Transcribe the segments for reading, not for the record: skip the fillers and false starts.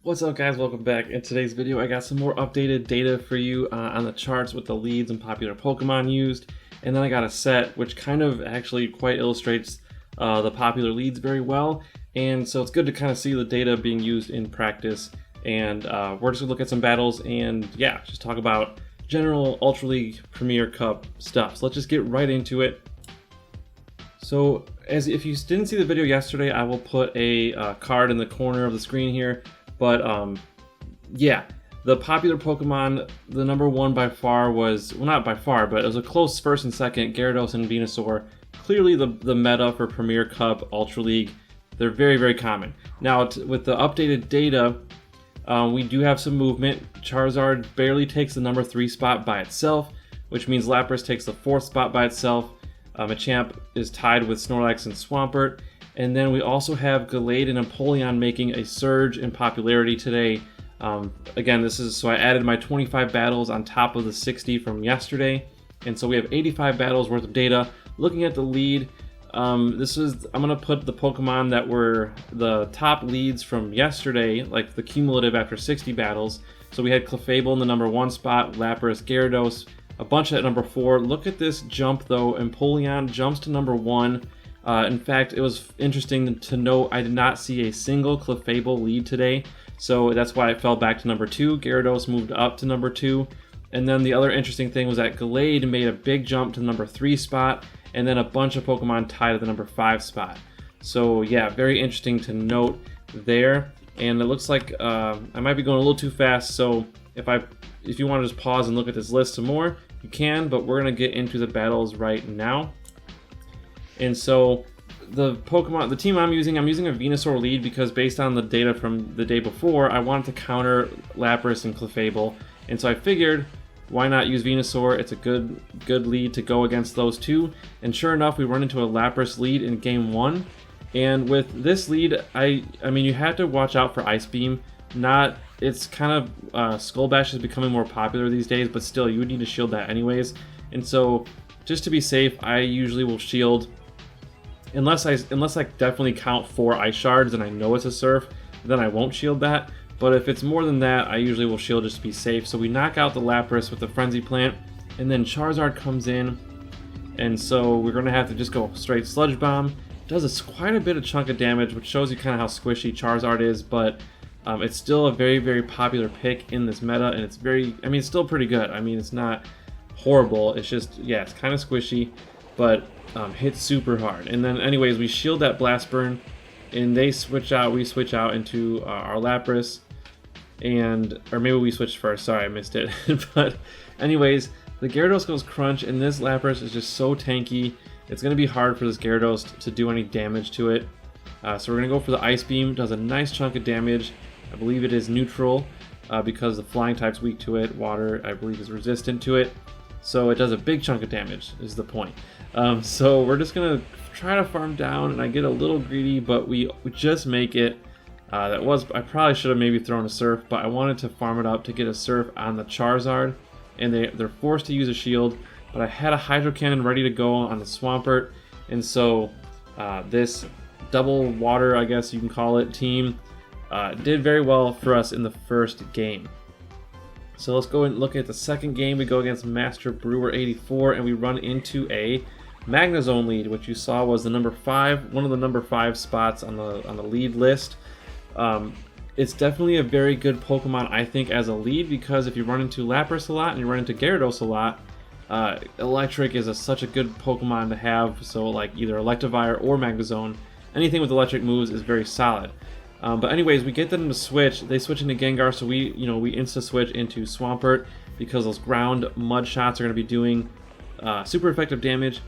What's up guys, welcome back. In today's video I got some more updated data for you on the charts with the leads and popular Pokemon used, and then I got a set which kind of actually quite illustrates the popular leads very well, and so it's good to kind of see the data being used in practice. And we're just gonna look at some battles and yeah, just talk about general Ultra League Premier Cup stuff. So let's just get right into it. So as if you didn't see the video yesterday, I will put a card in the corner of the screen here. But yeah, the popular Pokemon, the number one by far was, well, not by far, but it was a close first and second, Gyarados and Venusaur. Clearly the meta for Premier Cup, Ultra League, they're very, very common. Now with the updated data, we do have some movement. Charizard barely takes the number 3 spot by itself, which means Lapras takes the 4th spot by itself. Machamp is tied with Snorlax and Swampert. And then we also have Gallade and Empoleon making a surge in popularity today. Again, so I added my 25 battles on top of the 60 from yesterday. And so we have 85 battles worth of data. Looking at the lead, I'm gonna put the Pokemon that were the top leads from yesterday, like the cumulative after 60 battles. So we had Clefable in the number 1 spot, Lapras, Gyarados, a bunch at number 4. Look at this jump though, Empoleon jumps to number 1. In fact, it was interesting to note I did not see a single Clefable lead today, so that's why it fell back to number 2. Gyarados moved up to number 2, and then the other interesting thing was that Gallade made a big jump to the number 3 spot, and then a bunch of Pokemon tied at the number 5 spot. So yeah, very interesting to note there. And it looks like I might be going a little too fast, so if you want to just pause and look at this list some more, you can, but we're gonna get into the battles right now. And so the team I'm using a Venusaur lead because based on the data from the day before, I wanted to counter Lapras and Clefable. And so I figured, why not use Venusaur? It's a good lead to go against those two. And sure enough, we run into a Lapras lead in game 1. And with this lead, I mean, you have to watch out for Ice Beam. It's kind of, Skull Bash is becoming more popular these days, but still, you would need to shield that anyways. And so, just to be safe, I usually will shield. Unless I definitely count 4 Ice Shards and I know it's a Surf, then I won't shield that. But if it's more than that, I usually will shield just to be safe. So we knock out the Lapras with the Frenzy Plant, and then Charizard comes in, and so we're going to have to just go straight Sludge Bomb. Does quite a bit of chunk of damage, which shows you kind of how squishy Charizard is, but it's still a very, very popular pick in this meta, and it's still pretty good. I mean, it's not horrible, it's just, yeah, it's kind of squishy, but hits super hard. And then anyways, we shield that Blast Burn, and we switch out into our Lapras, or maybe we switched first, sorry I missed it. But anyways, the Gyarados goes Crunch, and this Lapras is just so tanky, it's going to be hard for this Gyarados to do any damage to it. So we're going to go for the Ice Beam, does a nice chunk of damage. I believe it is neutral, because the Flying type's weak to it, Water I believe is resistant to it. So it does a big chunk of damage, is the point. So we're just going to try to farm down, and I get a little greedy, but we just make it. I probably should have maybe thrown a Surf, but I wanted to farm it up to get a Surf on the Charizard, and they're forced to use a shield, but I had a Hydro Cannon ready to go on the Swampert, and so this double water, I guess you can call it, team did very well for us in the first game. So let's go and look at the second game. We go against Master Brewer 84, and we run into a Magnezone lead, which you saw was the number 5, one of the number 5 spots on the lead list. It's definitely a very good Pokemon, I think, as a lead, because if you run into Lapras a lot and you run into Gyarados a lot, Electric is such a good Pokemon to have. So like either Electivire or Magnezone, anything with electric moves is very solid. But anyways, we get them to switch. They switch into Gengar, so we insta-switch into Swampert because those ground mud shots are going to be doing super effective damage.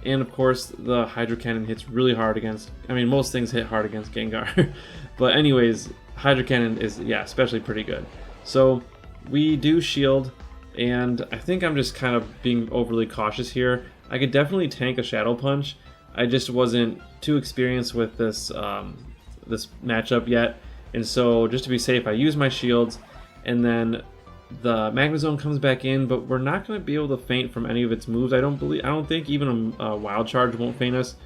And of course, the Hydro Cannon hits really hard against, most things hit hard against Gengar. But anyways, Hydro Cannon is, yeah, especially pretty good. So we do shield, and I think I'm just kind of being overly cautious here. I could definitely tank a Shadow Punch. I just wasn't too experienced with this this matchup yet, and so just to be safe, I use my shields, and then the Magnezone comes back in, but we're not going to be able to feint from any of its moves. I don't think even a Wild Charge won't feint us.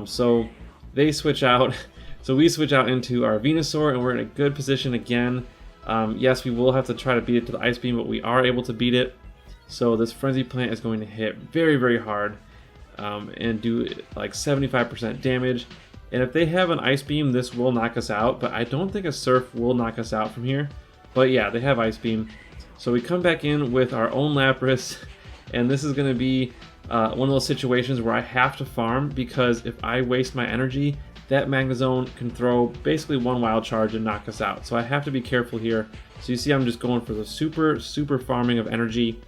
So they switch out. So we switch out into our Venusaur, and we're in a good position again. Yes, we will have to try to beat it to the Ice Beam, but we are able to beat it. So this Frenzy Plant is going to hit very, very hard and do like 75% damage. And if they have an Ice Beam, this will knock us out, but I don't think a Surf will knock us out from here. But yeah, they have Ice Beam. So we come back in with our own Lapras, and this is going to be one of those situations where I have to farm, because if I waste my energy, that Magnezone can throw basically one Wild Charge and knock us out. So I have to be careful here. So you see I'm just going for the super farming of energy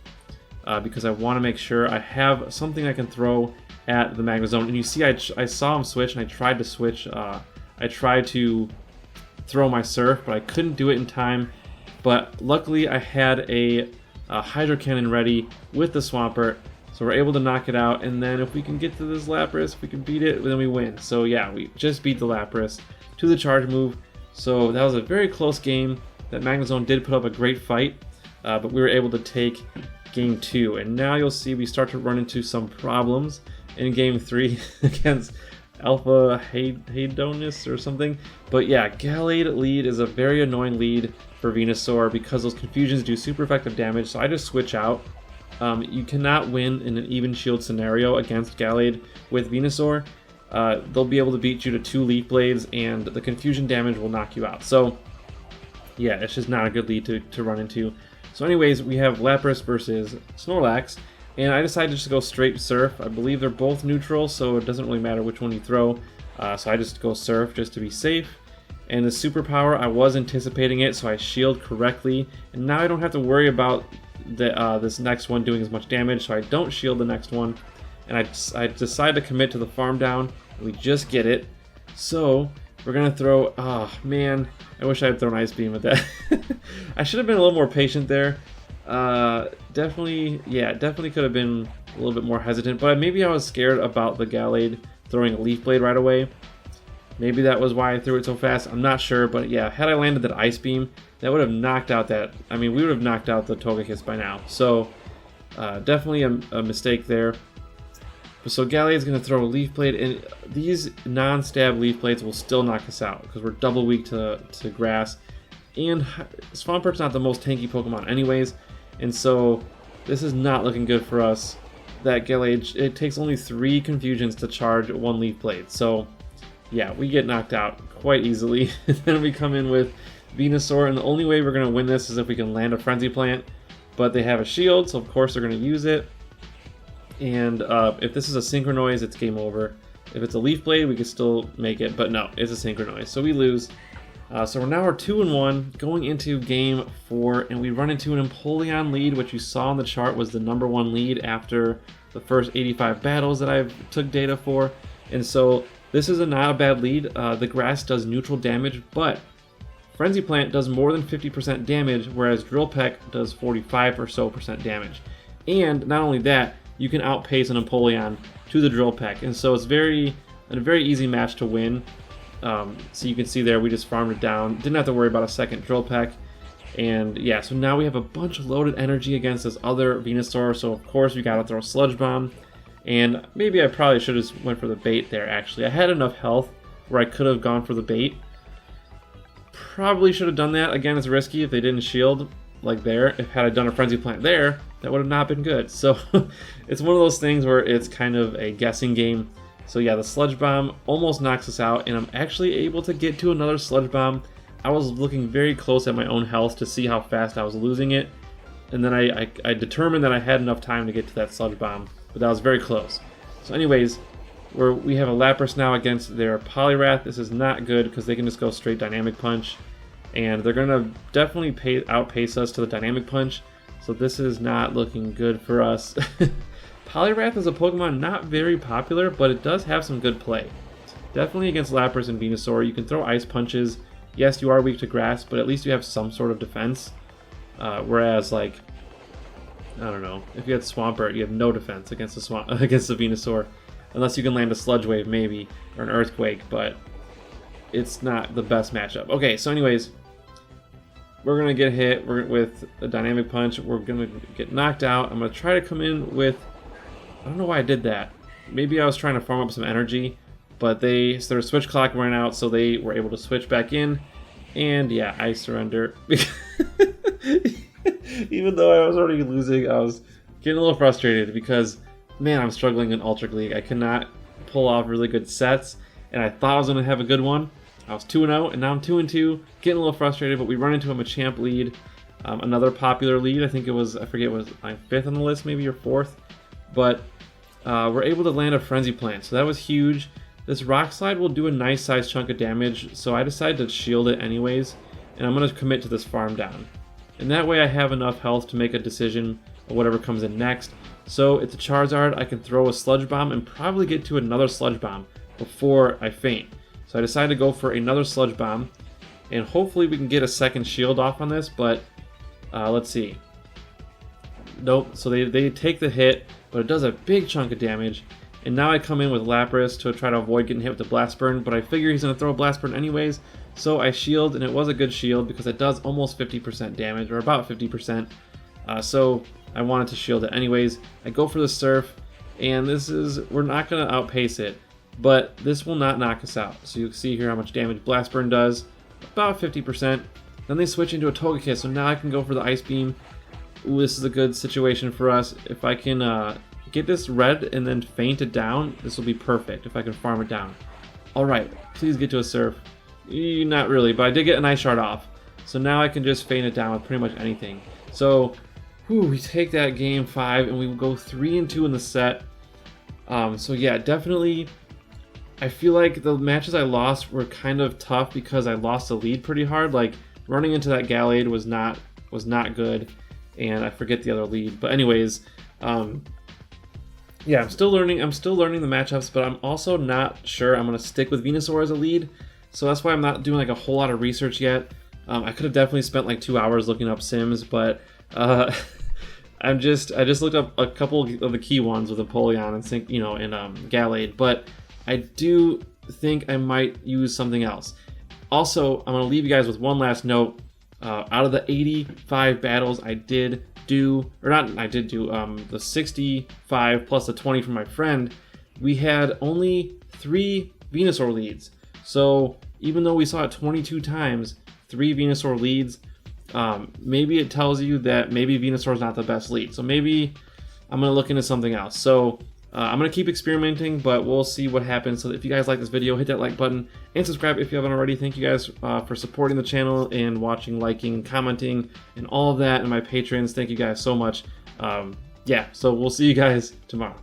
because I want to make sure I have something I can throw at the Magnezone. And you see I saw him switch, and I tried to switch. I tried to throw my Surf, but I couldn't do it in time. But luckily I had a Hydro Cannon ready with the Swampert, so we're able to knock it out. And then if we can get to this Lapras, if we can beat it, then we win. So yeah, we just beat the Lapras to the charge move. So that was a very close game. That Magnezone did put up a great fight, but we were able to take game 2. And now you'll see we start to run into some problems in game 3 against Alpha Hedonus or something. But yeah, Gallade lead is a very annoying lead for Venusaur because those confusions do super effective damage, so I just switch out. You cannot win in an even shield scenario against Gallade with Venusaur. They'll be able to beat you to 2 Leaf Blades, and the confusion damage will knock you out. So yeah, it's just not a good lead to run into. So anyways, we have Lapras versus Snorlax, and I decided just to go straight Surf. I believe they're both neutral, so it doesn't really matter which one you throw. So I just go Surf just to be safe. And the superpower, I was anticipating it, so I shield correctly. And now I don't have to worry about this next one doing as much damage, so I don't shield the next one. And I decide to commit to the farm down, and we just get it. So we're going to throw, oh man, I wish I had thrown Ice Beam at that. I should have been a little more patient there. Definitely could have been a little bit more hesitant, but maybe I was scared about the Gallade throwing a Leaf Blade right away. Maybe that was why I threw it so fast. I'm not sure, but yeah, had I landed that Ice Beam, that would have knocked out that. I mean, we would have knocked out the Togekiss by now. So definitely a mistake there. So Gallade's going to throw a Leaf Blade, and these non-stab Leaf Blades will still knock us out because we're double weak to Grass. And Swampert's not the most tanky Pokemon anyways, and so this is not looking good for us. That Gallade, it takes only 3 confusions to charge 1 Leaf Blade. So yeah, we get knocked out quite easily. And then we come in with Venusaur, and the only way we're going to win this is if we can land a Frenzy Plant. But they have a shield, so of course they're going to use it. And if this is a Synchronoise, it's game over. If it's a Leaf Blade, we could still make it, but no, it's a Synchronoise, so we lose. So now we're 2-1 going into game 4, and we run into an Empoleon lead, which you saw on the chart was the #1 lead after the first 85 battles that I've took data for. And so this is not a bad lead. The Grass does neutral damage, but Frenzy Plant does more than 50% damage, whereas Drill Peck does 45 or so % damage. And not only that, you can outpace an Empoleon to the Drill Peck, and so it's a very easy match to win. So you can see there, we just farmed it down. Didn't have to worry about a second Drill Peck. And yeah, so now we have a bunch of loaded energy against this other Venusaur, so of course we gotta throw Sludge Bomb. And maybe I probably should have went for the bait there, actually. I had enough health where I could have gone for the bait. Probably should have done that. Again, it's risky if they didn't shield like there. If had I done a Frenzy Plant there, that would have not been good. So it's one of those things where it's kind of a guessing game. So yeah, the Sludge Bomb almost knocks us out, and I'm actually able to get to another Sludge Bomb. I was looking very close at my own health to see how fast I was losing it, and then I determined that I had enough time to get to that Sludge Bomb, but that was very close. So anyways, we have a Lapras now against their Poliwrath. This is not good because they can just go straight Dynamic Punch, and they're going to definitely outpace us to the Dynamic Punch, so this is not looking good for us. Poliwrath is a Pokemon not very popular, but it does have some good play. Definitely against Lapras and Venusaur, you can throw Ice Punches. Yes, you are weak to Grass, but at least you have some sort of defense. Whereas, like, I don't know, if you had Swampert, you have no defense against the Venusaur. Unless you can land a Sludge Wave, maybe, or an Earthquake, but it's not the best matchup. Okay, so anyways, we're going to get hit with a Dynamic Punch. We're going to get knocked out. I'm going to try to come in with... I don't know why I did that. Maybe I was trying to farm up some energy, but their switch clock ran out, so they were able to switch back in. And yeah, I surrender. Even though I was already losing, I was getting a little frustrated because, man, I'm struggling in Ultra League. I cannot pull off really good sets, and I thought I was going to have a good one. I was 2-0, and now I'm 2-2, getting a little frustrated, but we run into a Machamp lead, another popular lead. I think it was, I forget, it was my 5th on the list, maybe, or 4th. But we're able to land a Frenzy Plant, so that was huge. This Rock Slide will do a nice sized chunk of damage, so I decided to shield it anyways, and I'm going to commit to this farm down. And that way I have enough health to make a decision of whatever comes in next. So it's a Charizard, I can throw a Sludge Bomb and probably get to another Sludge Bomb before I faint. So I decided to go for another Sludge Bomb, and hopefully we can get a second shield off on this, but let's see. Nope, so they take the hit, but it does a big chunk of damage. And now I come in with Lapras to try to avoid getting hit with the Blast Burn, but I figure he's going to throw a Blast Burn anyways, so I shield, and it was a good shield because it does almost 50% damage, or about 50%, so I wanted to shield it anyways. I go for the Surf, and we're not going to outpace it, but this will not knock us out. So you can see here how much damage Blast Burn does, about 50%. Then they switch into a Togekiss, so now I can go for the Ice Beam. Ooh, this is a good situation for us. If I can get this red and then faint it down, this will be perfect if I can farm it down. Alright, please get to a Surf. Not really, but I did get an Ice Shard off. So now I can just faint it down with pretty much anything. So, we take that game 5 and we will go 3-2 in the set. So yeah, definitely, I feel like the matches I lost were kind of tough because I lost the lead pretty hard. Like, running into that Gallade was not good, and I forget the other lead. But anyways, yeah, I'm still learning the matchups, but I'm also not sure I'm going to stick with Venusaur as a lead, so that's why I'm not doing like a whole lot of research yet. I could have definitely spent like 2 hours looking up Sims, but I just looked up a couple of the key ones with Empoleon and Gallade, but I do think I might use something else. Also, I'm going to leave you guys with one last note. Out of the 85 battles I did do, the 65 plus the 20 from my friend, we had only 3 Venusaur leads. So even though we saw it 22 times, 3 Venusaur leads, maybe it tells you that maybe Venusaur is not the best lead. So maybe I'm going to look into something else. So I'm going to keep experimenting, but we'll see what happens. So if you guys like this video, hit that like button and subscribe if you haven't already. Thank you guys for supporting the channel and watching, liking, commenting, and all of that, and my patrons. Thank you guys so much. Yeah, so we'll see you guys tomorrow.